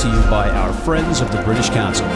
brought to you by our friends of the British Council.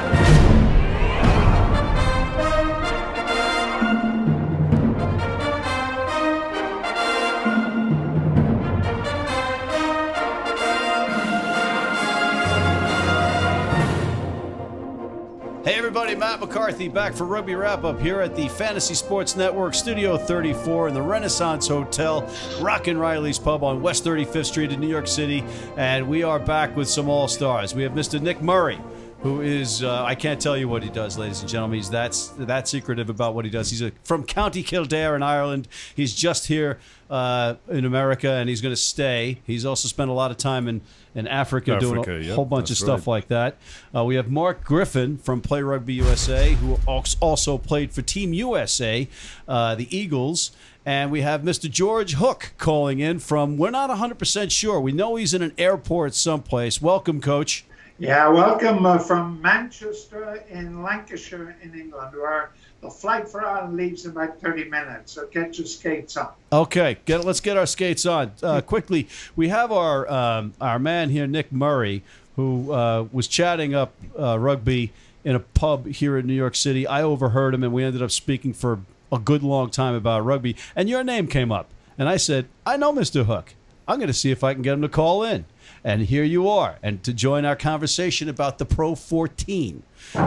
Hey everybody, Matt McCarthy back for Rugby Wrap-Up here at the Fantasy Sports Network, Studio 34 in the Renaissance Hotel, Rockin' Riley's Pub on West 35th Street in New York City. And we are back with some all-stars. We have Mr. Nick Murray, who is, I can't tell you what he does, ladies and gentlemen. He's that secretive about what he does. He's from County Kildare in Ireland. He's just here in America, and he's going to stay. He's also spent a lot of time in Africa doing a whole bunch of stuff like that. We have Mark Griffin from Play Rugby USA, who also played for Team USA, the Eagles. And we have Mr. George Hook calling in from, we're not 100% sure. We know he's in an airport someplace. Welcome, Coach. Yeah, welcome from Manchester in Lancashire in England, where the flight for Ireland leaves in about 30 minutes. So get your skates on. Okay, let's get our skates on. Quickly, we have our man here, Nick Murray, who was chatting up rugby in a pub here in New York City. I overheard him, and we ended up speaking for a good long time about rugby. And your name came up. And I said, I know Mr. Hook. I'm going to see if I can get him to call in. And here you are, and to join our conversation about the Pro14.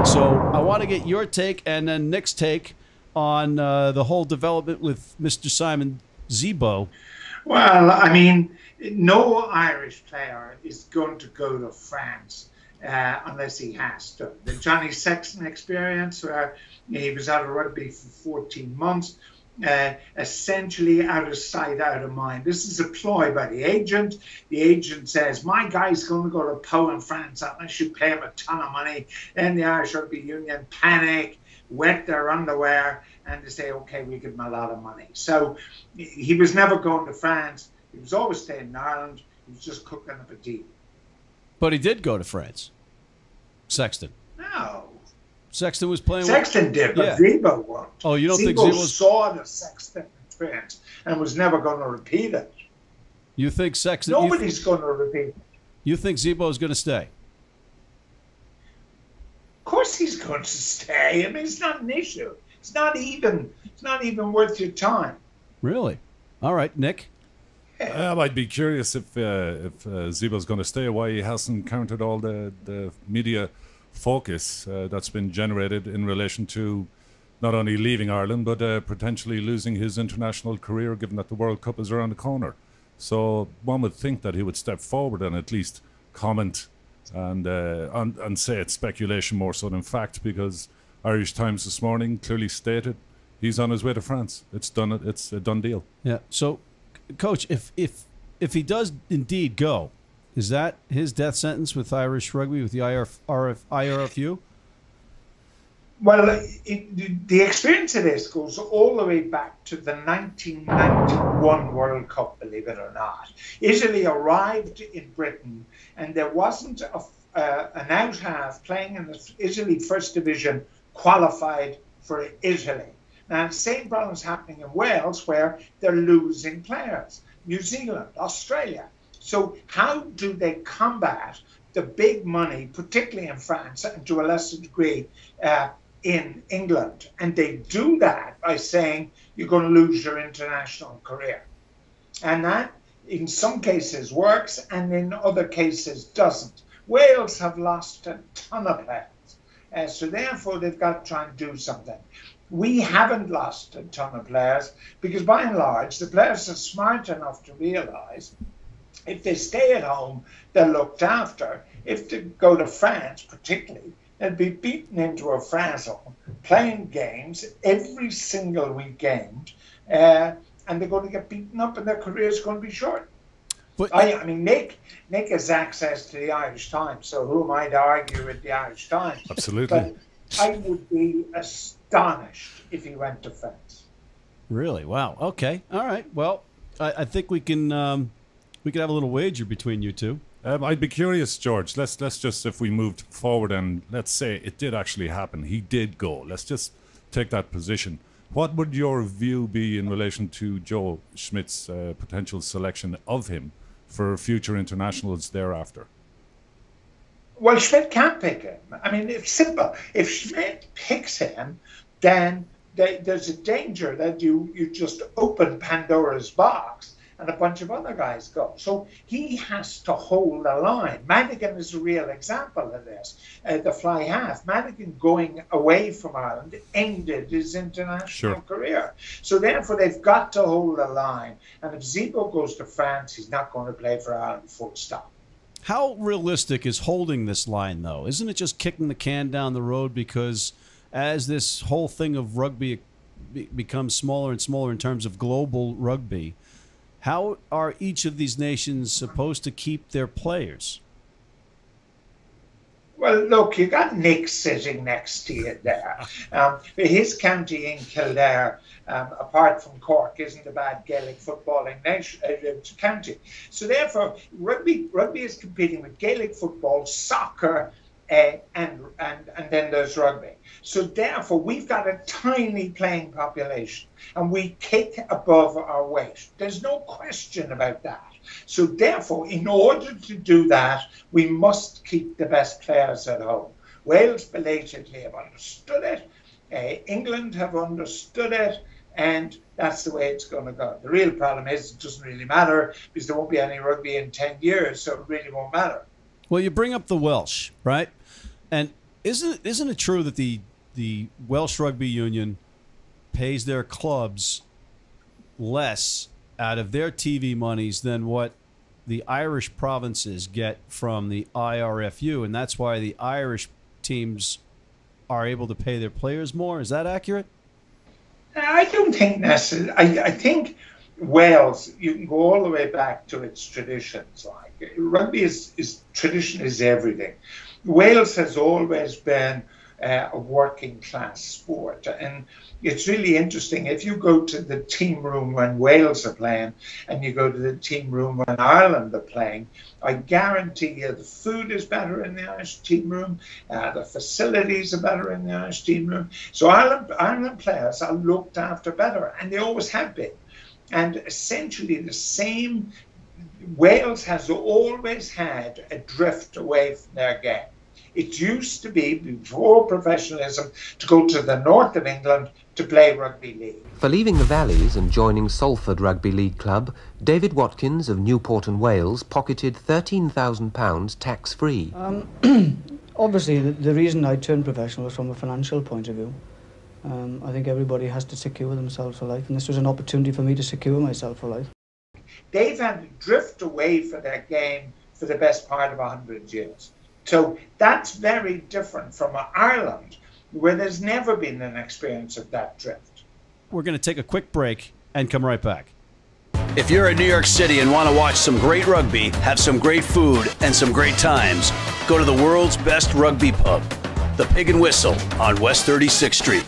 So I want to get your take and then Nick's take on the whole development with Mr. Simon Zebo. Well, I mean, no Irish player is going to go to France unless he has to. The Johnny Sexton experience, where he was out of rugby for 14 months, essentially out of sight, out of mind. This is a ploy by the agent. The agent says, my guy's going to go to Pau in France unless you pay him a ton of money. Then the Irish Rugby Union panic, wet their underwear, and they say, okay, we give him a lot of money. So he was never going to France. He was always staying in Ireland. He was just cooking up a deal. But he did go to France. Sexton. No. Sexton was playing. Sexton did, but Zebo won't. Oh, you don't think Zebo Zebo saw the Sexton experience and was never going to repeat it. You think Sexton? Nobody's going to repeat it. You think Zebo is going to stay? Of course, he's going to stay. I mean, it's not an issue. It's not even worth your time. Really? All right, Nick. I'd be curious if Zebo's going to stay. Why he hasn't countered all the media focus that's been generated in relation to not only leaving Ireland but potentially losing his international career, given that the World Cup is around the corner. So one would think that he would step forward and at least comment and say it's speculation more so than fact, because Irish Times this morning clearly stated he's on his way to France. It's done. It's a done deal. Yeah. So, Coach, if he does indeed go, is that his death sentence with Irish rugby, with the IRFU? Well, the experience of this goes all the way back to the 1991 World Cup, believe it or not. Italy arrived in Britain, and there wasn't an out-half playing in the Italy First Division qualified for Italy. Now, the same problem is happening in Wales, where they're losing players. New Zealand, Australia. So how do they combat the big money, particularly in France and to a lesser degree in England? And they do that by saying you're going to lose your international career. And that, in some cases, works, and in other cases doesn't. Wales have lost a ton of players. So therefore, they've got to try and do something. We haven't lost a ton of players because, by and large, the players are smart enough to realize if they stay at home, they're looked after. If they go to France, particularly, they'll be beaten into a frazzle, playing games every single weekend, and they're going to get beaten up, and their career is going to be short. But I mean, Nick has access to the Irish Times, so who am I to argue with the Irish Times? Absolutely. But I would be astonished if he went to France. Really? Wow. Okay. All right. Well, I think we can have a little wager between you two. I'd be curious, George. Let's just, if we moved forward and let's say it did actually happen, he did go. Let's just take that position. What would your view be in relation to Joe Schmidt's potential selection of him for future internationals thereafter? Well, Schmidt can't pick him. I mean, it's simple. If Schmidt picks him, then there's a danger that you just open Pandora's box and a bunch of other guys go. So he has to hold the line. Madigan is a real example of this. The fly half, Madigan going away from Ireland ended his international career. So therefore they've got to hold the line. And if Zebo goes to France, he's not going to play for Ireland, full stop. How realistic is holding this line, though? Isn't it just kicking the can down the road? Because as this whole thing of rugby becomes smaller and smaller in terms of global rugby, how are each of these nations supposed to keep their players? Well, look, you got Nick sitting next to you there. His county in Kildare, apart from Cork, isn't a bad Gaelic footballing county. So therefore, rugby is competing with Gaelic football, soccer, and then there's rugby. So therefore, we've got a tiny playing population, and we kick above our weight. There's no question about that. So therefore, in order to do that, we must keep the best players at home. Wales belatedly have understood it. England have understood it. And that's the way it's going to go. The real problem is it doesn't really matter because there won't be any rugby in 10 years, so it really won't matter. Well, you bring up the Welsh, right? And isn't it true that the Welsh Rugby Union pays their clubs less out of their TV monies than what the Irish provinces get from the IRFU, and that's why the Irish teams are able to pay their players more? Is that accurate? I don't think necessarily. I think Wales, you can go all the way back to its traditions. Like rugby is tradition is everything. Wales has always been a working class sport, and it's really interesting. If you go to the team room when Wales are playing and you go to the team room when Ireland are playing, I guarantee you the food is better in the Irish team room, the facilities are better in the Irish team room. So Ireland players are looked after better, and they always have been. And essentially the same, Wales has always had a drift away from their game. It used to be, before professionalism, to go to the north of England to play rugby league. For leaving the Valleys and joining Salford Rugby League Club, David Watkins of Newport and Wales pocketed £13,000 tax-free. Obviously, the reason I turned professional was from a financial point of view. I think everybody has to secure themselves for life, and this was an opportunity for me to secure myself for life. They've had to drift away from their game for the best part of 100 years. So that's very different from Ireland, where there's never been an experience of that drift. We're going to take a quick break and come right back. If you're in New York City and want to watch some great rugby, have some great food, and some great times, go to the world's best rugby pub, the Pig and Whistle on West 36th Street.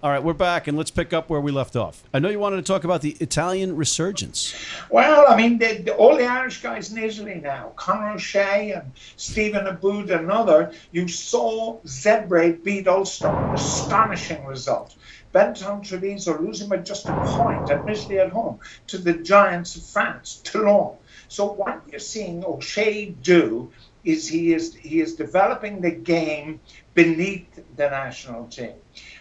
All right, we're back, and let's pick up where we left off. I know you wanted to talk about the Italian Resurgence. Well, I mean, all the Irish guys in Italy now, Conor O'Shea and Stephen Aboud and another, you saw Zebre beat Ulster, an astonishing result. Benton Treviso losing by just a point, admittedly at home, to the giants of France, Toulon. So what you're seeing O'Shea do is he is developing the game beneath the national team.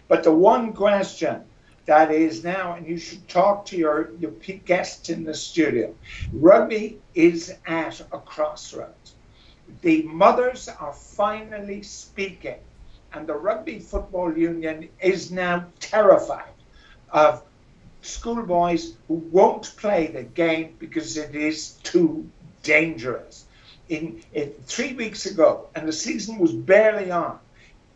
But the one question that is now, and you should talk to your guests in the studio, rugby is at a crossroads. The mothers are finally speaking, and the Rugby Football Union is now terrified of schoolboys who won't play the game because it is too dangerous. 3 weeks ago, and the season was barely on,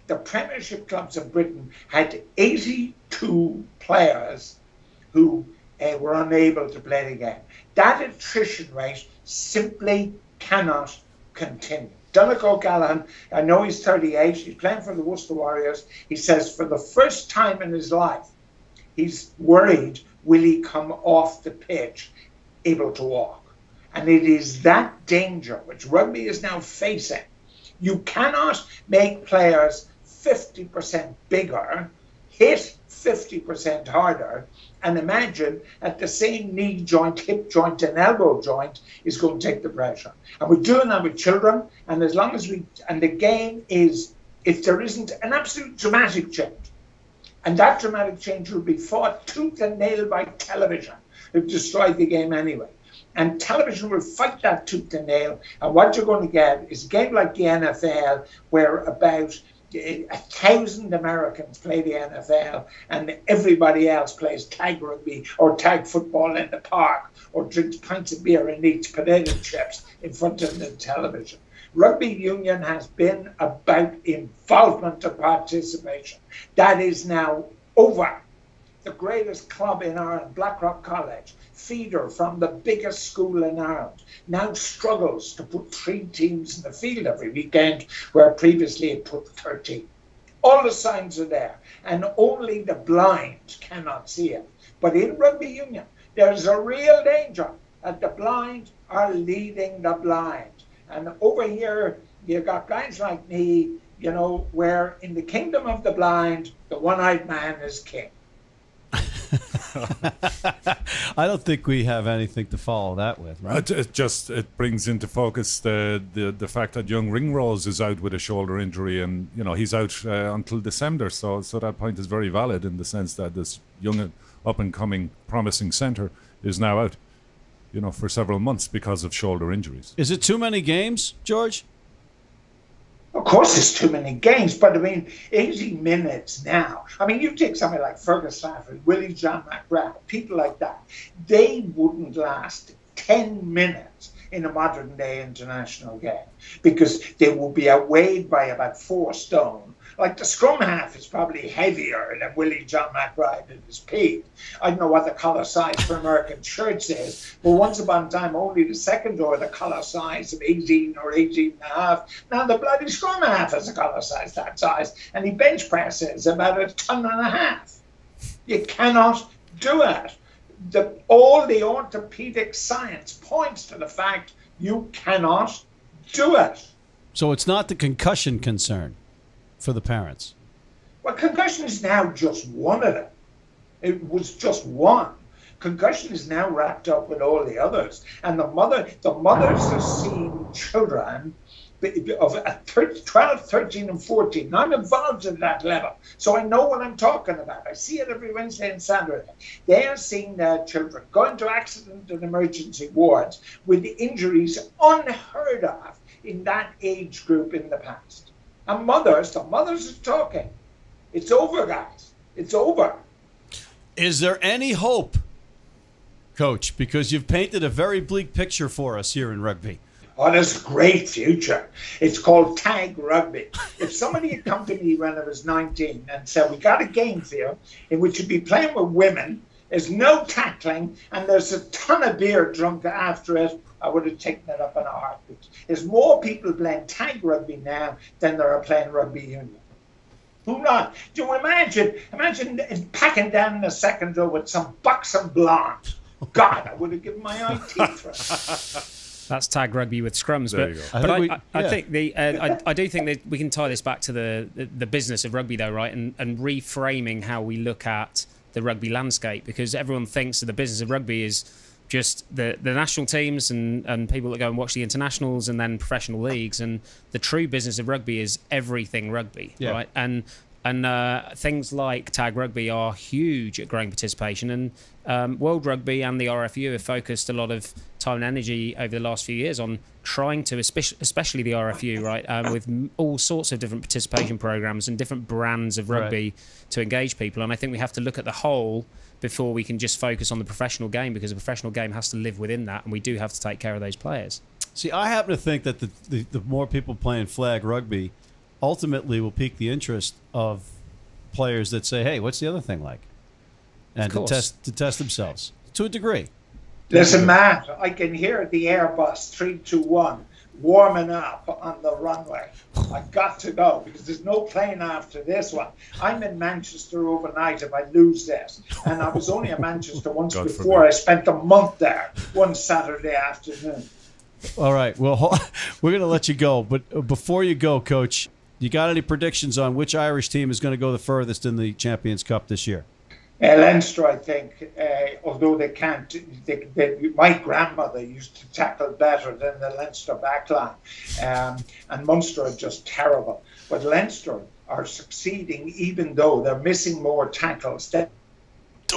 the Premiership clubs of Britain had 82 players who were unable to play the game. That attrition rate simply cannot continue. Donegal O'Callaghan, I know he's 38, he's playing for the Worcester Warriors. He says for the first time in his life, he's worried, will he come off the pitch able to walk? And it is that danger which rugby is now facing. You cannot make players 50% bigger hit 50% harder, and imagine at the same knee joint, hip joint, and elbow joint is going to take the pressure. And we're doing that with children, and as long as and the game is, if there isn't an absolute dramatic change, and that dramatic change will be fought tooth and nail by television, who've destroyed the game anyway. And television will fight that tooth and nail, and what you're going to get is a game like the NFL, where about 1,000 Americans play the NFL and everybody else plays tag rugby or tag football in the park or drinks pints of beer and eats potato chips in front of the television. Rugby union has been about involvement and participation. That is now over. The greatest club in Ireland, Blackrock College, feeder from the biggest school in Ireland, now struggles to put 3 teams in the field every weekend, where previously it put 13. All the signs are there, and only the blind cannot see it. But in rugby union, there's a real danger that the blind are leading the blind. And over here, you've got guys like me, you know, where in the kingdom of the blind, the one-eyed man is king. I don't think we have anything to follow that with, right? It brings into focus the fact that young Ringrose is out with a shoulder injury, and you know he's out until December. So that point is very valid in the sense that this young, up and coming, promising centre is now out, you know, for several months because of shoulder injuries. Is it too many games, George? Of course, there's too many games, but I mean, 80 minutes now. I mean, you take somebody like Fergus Stafford, Willie John McGrath, people like that. They wouldn't last 10 minutes in a modern day international game because they will be outweighed by about 4 stone. Like the scrum half is probably heavier than Willie John McBride at his peak. I don't know what the collar size for American shirts is, but once upon a time only the second or the collar size of 18 or 18 and a half. Now the bloody scrum half has a collar size that size, and he bench presses about 1.5 tons. You cannot do it. All the orthopedic science points to the fact you cannot do it. So it's not the concussion concern for the parents? Well, concussion is now just one of them. It was just one. Concussion is now wrapped up with all the others. And the mothers have seen children of 12, 13 and 14. I'm involved at that level, so I know what I'm talking about. I see it every Wednesday and Saturday. They are seeing their children going to accident and emergency wards with injuries unheard of in that age group in the past. And the mothers are talking. It's over, guys. It's over. Is there any hope, Coach? Because you've painted a very bleak picture for us here in rugby. Oh, there's a great future. It's called tag rugby. If somebody had come to me when I was 19 and said, we got a game for you in which you'd be playing with women, there's no tackling, and there's a ton of beer drunk after it, I would have taken it up in a heartbeat. There's more people playing tag rugby now than there are playing rugby union. Who not? Do you imagine packing down in the second row with some buxom blonde? God, I would have given my eye teeth for it. That's tag rugby with scrums, I do think that we can tie this back to the business of rugby, though, right? And reframing how we look at the rugby landscape, because everyone thinks that the business of rugby is just the national teams and people that go and watch the internationals and then professional leagues, and the true business of rugby is everything rugby, right? And things like tag rugby are huge at growing participation, and World Rugby and the IRFU have focused a lot of time and energy over the last few years on trying to, especially the IRFU, right, with all sorts of different participation programs and different brands of rugby to engage people. And I think we have to look at the whole before we can just focus on the professional game, because the professional game has to live within that, and we do have to take care of those players. See, I happen to think that the more people playing flag rugby ultimately will pique the interest of players that say, hey, what's the other thing like? And to test themselves to a degree. Listen, Matt, I can hear the Airbus 321 warming up on the runway. I got to go because there's no plane after this one. I'm in Manchester overnight if I lose this. And I was only in Manchester once before. I spent a month there one Saturday afternoon. All right. Well, we're going to let you go. But before you go, Coach, You got any predictions on which Irish team is going to go the furthest in the Champions Cup this year? Leinster, I think, although they can't, my grandmother used to tackle better than the Leinster backline, and Munster are just terrible. But Leinster are succeeding even though they're missing more tackles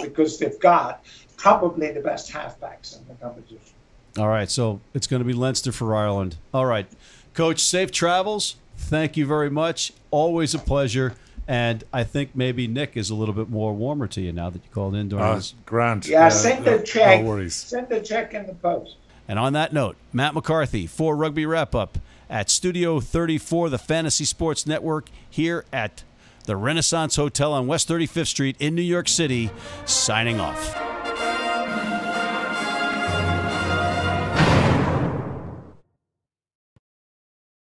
because they've got probably the best halfbacks in the competition. All right, so it's going to be Leinster for Ireland. All right, Coach, safe travels. Thank you very much. Always a pleasure. And I think maybe Nick is a little bit more warmer to you now that you called in during this. Grant. Yeah, send the check. No worries. Send the check in the post. And on that note, Matt McCarthy for Rugby Wrap-Up at Studio 34, the Fantasy Sports Network, here at the Renaissance Hotel on West 35th Street in New York City, signing off.